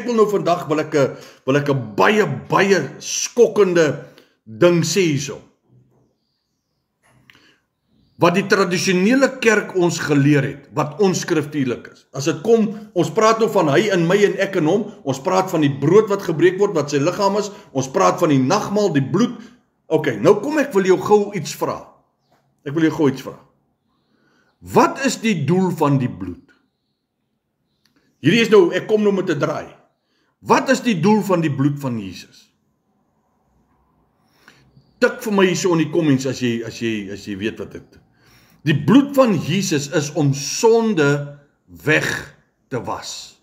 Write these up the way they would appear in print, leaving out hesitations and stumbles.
wil nou vandag wil ek 'n baie skokkende ding sê hierso. Wat die tradisionele kerk ons geleer het, wat onskriftuurlik is. As dit kom, ons praat nou van hy in my en ek in hom, ons praat van die brood wat gebreek word, wat sy liggaam is, ons praat van die nagmaal, die bloed. Ok, nou kom ek wil jou gou iets vra. Wat is die doel van die bloed? Hierdie is nou, ek kom nou met 'n draai. Wat is die doel van die bloed van Jesus? Tik vir my hierso in die comments as jy weet wat dit. Die bloed van Jesus is om sonde weg te was.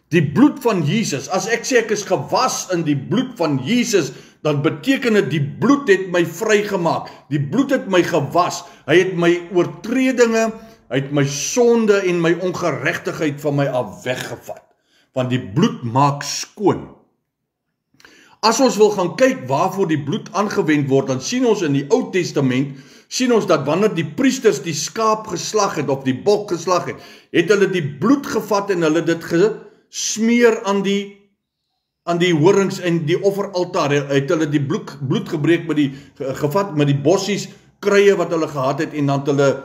Die bloed van Jesus, as ek sê ek is gewas in die bloed van Jesus, dan beteken dit die bloed het my vrygemaak. Die bloed het my gewas. Hy het my oortredinge, hy het my sonde en my ongeregtigheid van my af weggevat. Want die bloed maak skoon. As ons wil gaan kyk waarvoor die bloed aangewend word, dan sien ons in die Ou Testament, sien ons dat wanneer die priesters die skaap geslag het, of die bok geslag het hulle die bloed gevat en hulle dit gesmeer aan die horings en die offeraltaar, het hulle die bloed gebreek gevat met die bossies, kruie wat hulle gehad het, en dan het hulle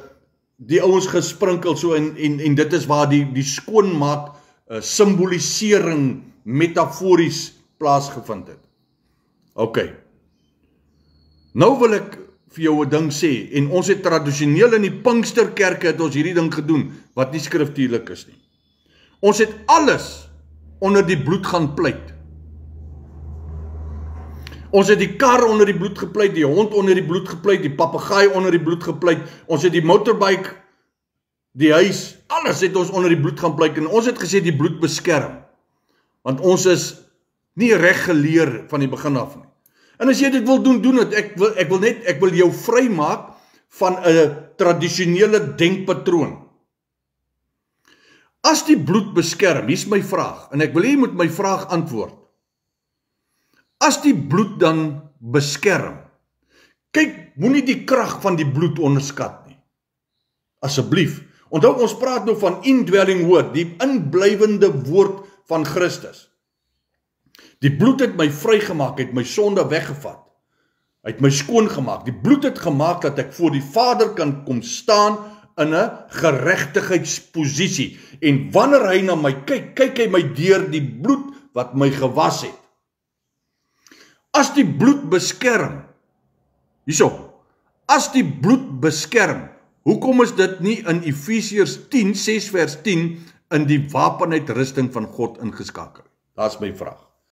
die ouens gesprinkel so, en dit is waar die skoonmaak, simbolisering, metafories plaasgevind het. Ok, nou wil ek vir jou 'n ding sê, en ons het tradisioneel in die Pinksterkerke het ons hierdie ding gedoen, wat nie skriftuurlik is nie. Ons het alles onder die bloed gaan pleit. Ons het die kar onder die bloed gepleit, die hond onder die bloed gepleit, die papegaai onder die bloed gepleit, ons het die motorbike, die huis, alles het ons onder die bloed gaan pleit, en ons het gesê die bloed beskerm, want ons is nie reg geleer van die begin af nie. En as jy dit wil doen, doen dit. Ek wil jou vrymaak van 'n tradisionele denkpatroon. As die bloed beskerm, hier's my vraag, en ek wil jy moet my vraag antwoord. As die bloed dan beskerm, kyk, moenie die krag van die bloed onderskat nie. Asseblief. Onthou, ons praat nou van indwelling woord, die inblywende woord van Christus. Die bloed het my vrygemaak, het my sonde weggevat. Hy het my skoon gemaak. Die bloed het gemaak dat ek voor die Vader kan kom staan in 'n geregtigheidsposisie. En wanneer hy na my kyk, kyk hy my deur die bloed wat my gewas het. As die bloed beskerm, hierso, as die bloed beskerm, hoekom is dit nie in Efesiërs 10, 6 vers 10, in die wapenuitrusting van God ingeskakel? Daar's my vraag.